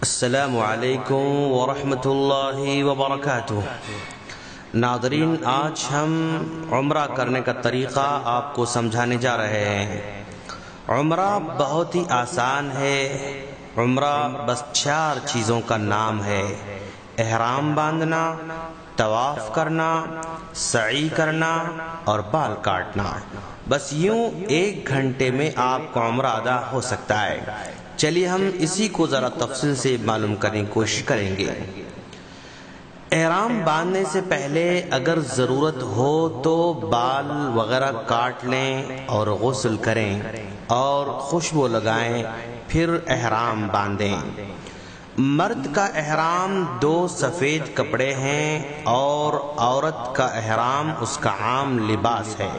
السلام علیکم ورحمۃ اللہ وبرکاتہ۔ ناظرین، آج ہم عمرہ کرنے کا طریقہ آپ کو سمجھانے جا رہے ہیں۔ عمرہ بہت ہی آسان ہے۔ عمرہ بس 4 چیزوں کا نام ہے: احرام باندھنا، طواف کرنا، سعی کرنا اور بال کاٹنا۔ بس یوں 1 گھنٹے میں آپ کا عمرہ ادا ہو سکتا ہے۔ چلیے ہم اسی کو ذرا تفصیل سے معلوم کرنے کی کوشش کریں گے۔ احرام باندھنے سے پہلے اگر ضرورت ہو تو بال وغیرہ کاٹ لیں اور غسل کریں اور خوشبو لگائیں، پھر احرام باندھیں۔ مرد کا احرام 2 سفید کپڑے ہیں اور عورت کا احرام اس کا عام لباس ہے۔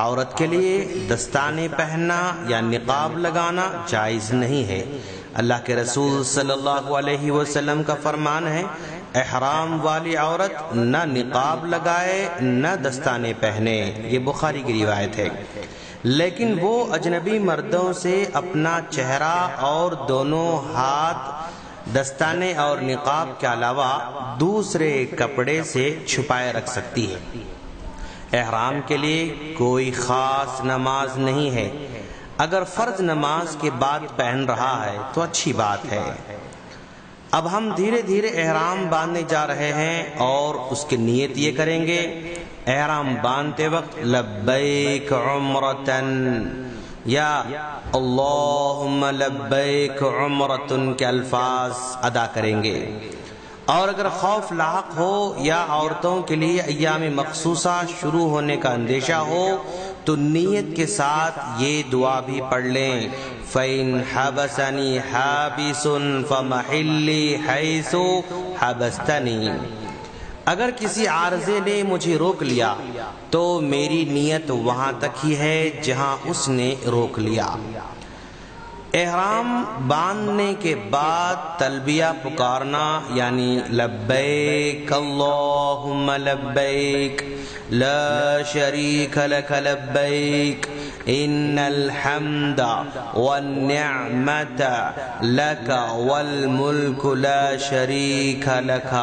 عورت کے لیے دستانے پہننا یا نقاب لگانا جائز نہیں ہے۔ اللہ کے رسول صلی اللہ علیہ وسلم کا فرمان ہے، احرام والی عورت نہ نقاب لگائے نہ دستانے پہنے۔ یہ بخاری کی روایت ہے۔ لیکن وہ اجنبی مردوں سے اپنا چہرہ اور دونوں ہاتھ دستانے اور نقاب کے علاوہ دوسرے کپڑے سے چھپائے رکھ سکتی ہے۔ احرام کے لیے کوئی خاص نماز نہیں ہے۔ اگر فرض نماز کے بعد پہن رہا ہے تو اچھی بات ہے۔ اب ہم دھیرے دھیرے احرام باندھنے جا رہے ہیں اور اس کی نیت یہ کریں گے: احرام باندھتے وقت لبیک عمرتن یا اللہم لبیک عمرتن کے الفاظ ادا کریں گے۔ اور اگر خوف لاحق ہو یا عورتوں کے لیے ایام مخصوصہ شروع ہونے کا اندیشہ ہو تو نیت کے ساتھ یہ دعا بھی پڑھ لیں: فَإِنْ حَبَسَنِي حَابِسٌ فَمَحِلِّي حَيْثُ حَبَسْتَنِي۔ اگر کسی عارضے نے مجھے روک لیا تو میری نیت وہاں تک ہی ہے جہاں اس نے روک لیا۔ احرام باندھنے کے بعد تلبیہ پکارنا یعنی لبیک اللہم لبیک لا شریک لک لبیک ان الحمد والنعمت لک والملک لا شریک لک،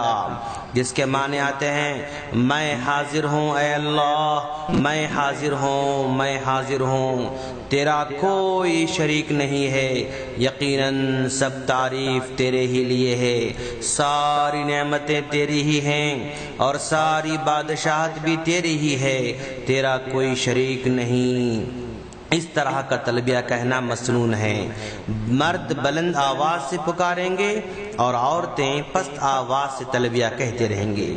جس کے معنی آتے ہیں: میں حاضر ہوں اے اللہ، میں حاضر ہوں، میں حاضر ہوں، تیرا کوئی شریک نہیں ہے، یقیناً سب تعریف تیرے ہی لیے ہے، ساری نعمتیں تیری ہی ہیں اور ساری بادشاہت بھی تیری ہی ہے، تیرا کوئی شریک نہیں۔ اس طرح کا تلبیہ کہنا مسنون ہے۔ مرد بلند آواز سے پکاریں گے اور عورتیں پست آواز سے تلبیہ کہتے رہیں گے۔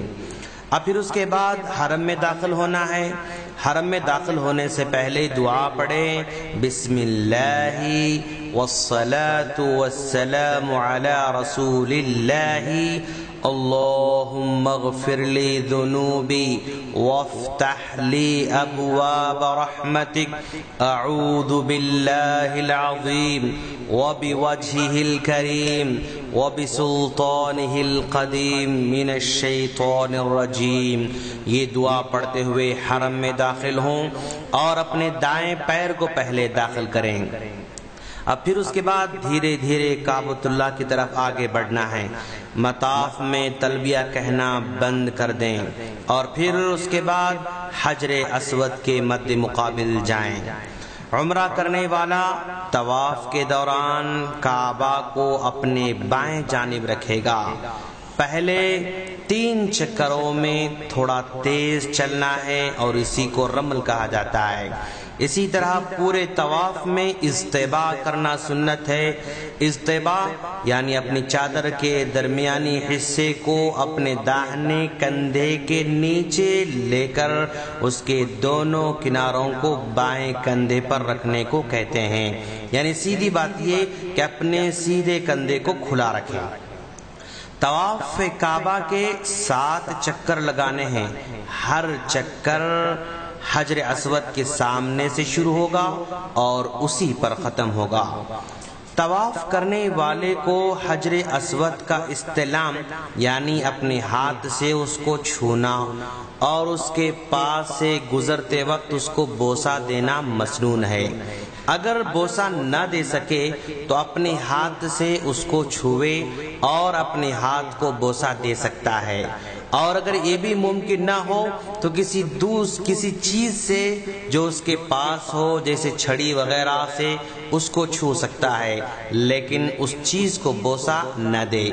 اب پھر اس کے بعد حرم میں داخل ہونا ہے۔ حرم میں داخل ہونے سے پہلے دعا پڑھیں: بسم اللہ والصلاة والسلام علی رسول اللہ، اللہم اغفر لی ذنوبی وافتح لی ابواب رحمتک، اعوذ باللہ العظیم وبوجہہ الکریم وبسلطانہ القدیم من الشیطان الرجیم۔ یہ دعا پڑھتے ہوئے حرم میں داخل ہوں اور اپنے دائیں پیر کو پہلے داخل کریں۔ اب پھر اس کے بعد دھیرے دھیرے کعبۃ اللہ کی طرف آگے بڑھنا ہے۔ مطاف میں تلبیہ کہنا بند کر دیں اور پھر اس کے بعد حجر اسود کے مد مقابل جائیں۔ عمرہ کرنے والا طواف کے دوران کعبہ کو اپنے بائیں جانب رکھے گا۔ پہلے 3 چکروں میں تھوڑا تیز چلنا ہے اور اسی کو رمل کہا جاتا ہے۔ اسی طرح پورے طواف میں اضطباء کرنا سنت ہے۔ اضطباء یعنی اپنی چادر کے درمیانی حصے کو اپنے داہنے کندھے کے نیچے لے کر اس کے دونوں کناروں کو بائیں کندھے پر رکھنے کو کہتے ہیں۔ یعنی سیدھی بات یہ کہ اپنے سیدھے کندھے کو کھلا رکھیں۔ طواف کعبہ کے 7 چکر لگانے ہیں۔ ہر چکر حجر اسود کے سامنے سے شروع ہوگا اور اسی پر ختم ہوگا۔ طواف کرنے والے کو حجر اسود کا استلام یعنی اپنے ہاتھ سے اس کو چھونا اور اس کے پاس سے گزرتے وقت اس کو بوسہ دینا مسنون ہے۔ اگر بوسہ نہ دے سکے تو اپنے ہاتھ سے اس کو چھوئے اور اپنے ہاتھ کو بوسہ دے سکتا ہے، اور اگر یہ بھی ممکن نہ ہو تو کسی چیز سے جو اس کے پاس ہو، جیسے چھڑی وغیرہ سے اس کو چھو سکتا ہے، لیکن اس چیز کو بوسہ نہ دے۔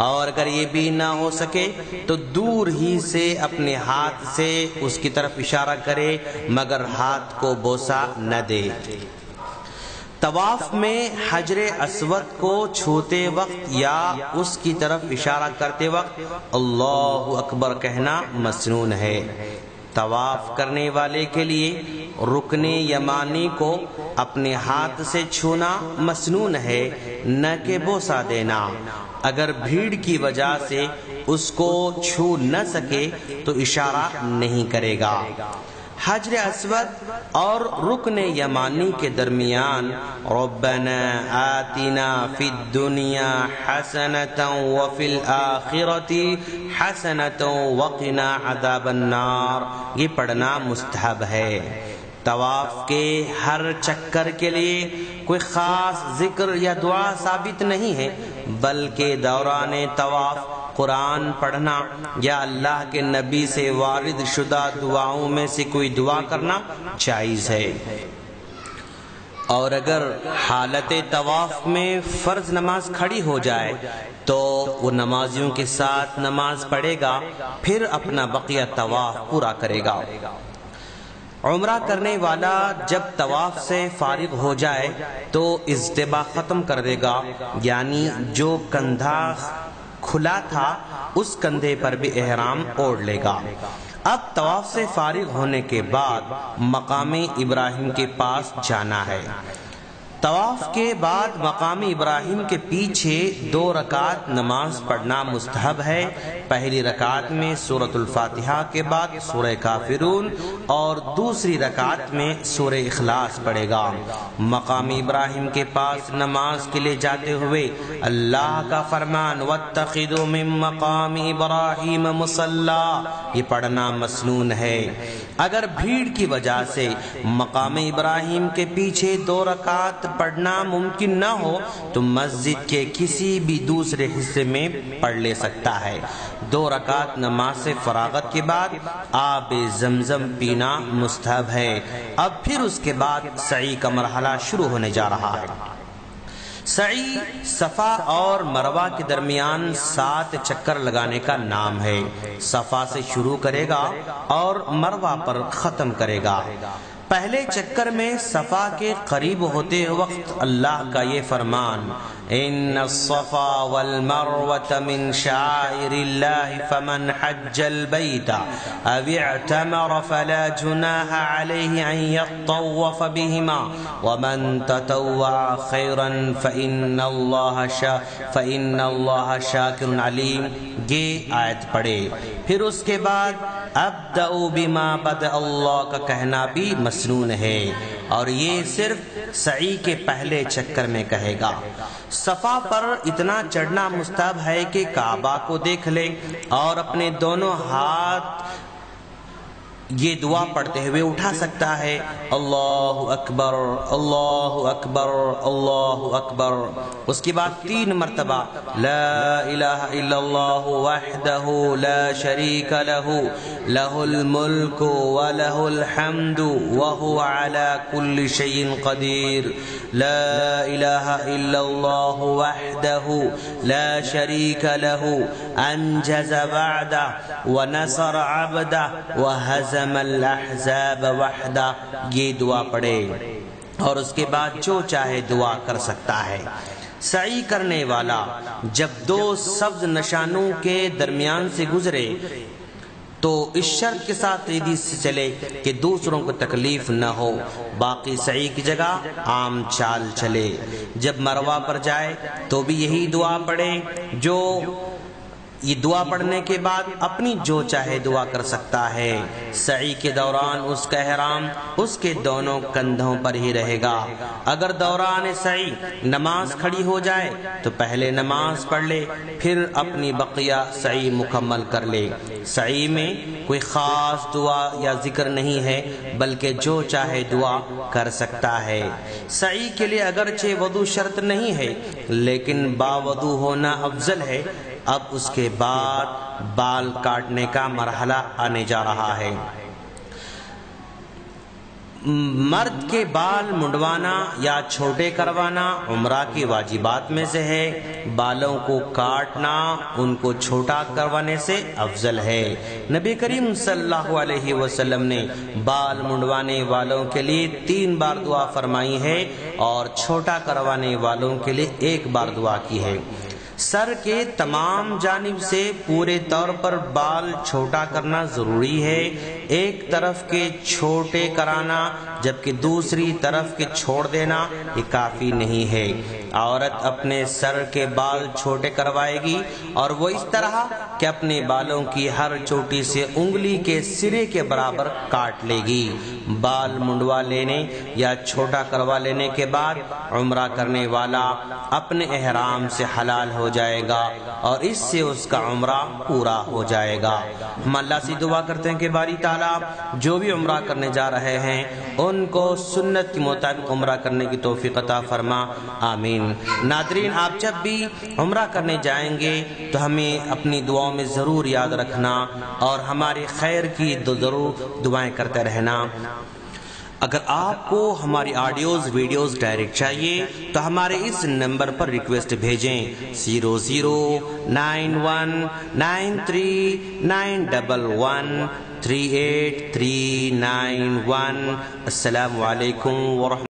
اور اگر یہ بھی نہ ہو سکے تو دور ہی سے اپنے ہاتھ سے اس کی طرف اشارہ کرے، مگر ہاتھ کو بوسہ نہ دے۔ طواف میں حجر اسود کو چھوتے وقت یا اس کی طرف اشارہ کرتے وقت اللہ اکبر کہنا مسنون ہے۔ طواف کرنے والے کے لیے رکن یمانی کو اپنے ہاتھ سے چھونا مسنون ہے، نہ کہ بوسہ دینا۔ اگر بھیڑ کی وجہ سے اس کو چھو نہ سکے تو اشارہ نہیں کرے گا۔ حجر اسود اور رکن یمانی کے درمیان ربنا آتنا فی الدنیا حسنۃ وفی الآخرۃ حسنۃ وقنا عذاب النار، یہ پڑھنا مستحب ہے۔ طواف کے ہر چکر کے لیے کوئی خاص ذکر یا دعا ثابت نہیں ہے، بلکہ دوران طواف قرآن پڑھنا یا اللہ کے نبی سے وارد شدہ دعاؤں میں سے کوئی دعا کرنا جائز ہے۔ اور اگر حالت طواف میں فرض نماز کھڑی ہو جائے تو وہ نمازیوں کے ساتھ نماز پڑھے گا، پھر اپنا بقیہ طواف پورا کرے گا۔ عمرہ کرنے والا جب طواف سے فارغ ہو جائے تو اجتباء ختم کر دے گا، یعنی جو کندھا کھلا تھا اس کندھے پر بھی احرام اوڑھ لے گا۔ اب طواف سے فارغ ہونے کے بعد مقام ابراہیم کے پاس جانا ہے۔ طواف کے بعد مقام ابراہیم کے پیچھے 2 رکعت نماز پڑھنا مستحب ہے۔ پہلی رکعت میں سورۃ الفاتحہ کے بعد سورہ کافرون اور دوسری رکعت میں سورہ اخلاص پڑھے گا۔ مقام ابراہیم کے پاس نماز کے لیے جاتے ہوئے اللہ کا فرمان واتخذوا من مقام ابراہیم مصلی، یہ پڑھنا مسنون ہے۔ اگر بھیڑ کی وجہ سے مقام ابراہیم کے پیچھے 2 رکعت پڑھنا ممکن نہ ہو تو مسجد کے کسی بھی دوسرے حصے میں پڑھ لے سکتا ہے۔ 2 رکعت نماز سے فراغت کے بعد آب زمزم پینا مستحب ہے۔ اب پھر اس کے بعد سعی کا مرحلہ شروع ہونے جا رہا ہے۔ سعی صفا اور مروہ کے درمیان 7 چکر لگانے کا نام ہے۔ صفا سے شروع کرے گا اور مروہ پر ختم کرے گا۔ پہلے چکر میں صفا کے قریب ہوتے وقت اللہ کا یہ فرمان ان الصفا والمروة من شعائر الله فمن حج البيت او اعتمر فلا جناح عليه ان يطوف بهما ومن تطوع خيرا فإن الله شاكر عليم، یہ آیت پڑھے۔ پھر اس کے بعد ابدأ بما بدأ اللہ کا کہنا بھی مسنون ہے، اور یہ صرف سعی کے پہلے چکر میں کہے گا۔ صفا پر اتنا چڑھنا مستحب ہے کہ کعبہ کو دیکھ لے اور اپنے دونوں ہاتھ یہ دعا پڑھتے ہوئے اٹھا سکتا ہے اللہ اکبر اللہ اکبر اللہ اکبر۔ اس کے بعد 3 مرتبہ لا الہ الا اللہ وحدہ لا شریک لہ لہ الملک ولہ الحمد وہو علی کل شیء قدیر، لا الہ الا اللہ وحدہ لا شریک لہ انجز وعدہ ونصر عبدہ وہزم الاحزاب وحدہ، یہ دعا پڑھے اور اس کے بعد جو چاہے دعا کر سکتا ہے۔ سعی کرنے والا جب 2 سبز نشانوں کے درمیان سے گزرے تو اس شرط کے ساتھ تیزی سے چلے کہ دوسروں کو تکلیف نہ ہو، باقی سعی کی جگہ عام چال چلے۔ جب مروہ پر جائے تو بھی یہی دعا پڑھے جو یہ دعا پڑھنے کے بعد اپنی جو چاہے دعا کر سکتا ہے۔ سعی کے دوران اس کا احرام اس کے دونوں کندھوں پر ہی رہے گا۔ اگر دوران سعی نماز کھڑی ہو جائے تو پہلے نماز پڑھ لے، پھر اپنی بقیہ سعی مکمل کر لے۔ سعی میں کوئی خاص دعا یا ذکر نہیں ہے، بلکہ جو چاہے دعا کر سکتا ہے۔ سعی کے لیے اگرچہ وضو شرط نہیں ہے، لیکن باوضو ہونا افضل ہے۔ اب اس کے بعد بال کاٹنے کا مرحلہ آنے جا رہا ہے۔ مرد کے بال منڈوانا یا چھوٹے کروانا عمرہ کی واجبات میں سے ہے۔ بالوں کو کاٹنا ان کو چھوٹا کروانے سے افضل ہے۔ نبی کریم صلی اللہ علیہ وسلم نے بال منڈوانے والوں کے لیے 3 بار دعا فرمائی ہے اور چھوٹا کروانے والوں کے لیے 1 بار دعا کی ہے۔ سر کے تمام جانب سے پورے طور پر بال چھوٹا کرنا ضروری ہے۔ ایک طرف کے چھوٹے کرانا جبکہ دوسری طرف کے چھوڑ دینا یہ کافی نہیں ہے۔ عورت اپنے سر کے بال چھوٹے کروائے گی اور وہ اس طرح کہ اپنے بالوں کی ہر چوٹی سے انگلی کے سرے کے برابر کاٹ لے گی۔ بال منڈوا لینے یا چھوٹا کروا لینے کے بعد عمرہ کرنے والا اپنے احرام سے حلال ہو جائے گا اور اس سے اس کا عمرہ پورا ہو جائے گا۔ ہم اللہ سے دعا کرتے ہیں کہ باری تعالیٰ جو بھی عمرہ کرنے جا رہے ہیں ان کو سنت کے مطابق عمرہ کرنے کی توفیق عطا فرما، آمین۔ ناظرین، آپ جب بھی عمرہ کرنے جائیں گے تو ہمیں اپنی دعاؤں میں ضرور یاد رکھنا اور ہماری خیر کی ضرور دعائیں کرتے رہنا۔ اگر آپ کو ہماری آڈیوز ویڈیوز ڈائریکٹ چاہیے تو ہمارے اس نمبر پر ریکویسٹ بھیجیں 009193913831۔ السلام علیکم ورحمۃ اللہ۔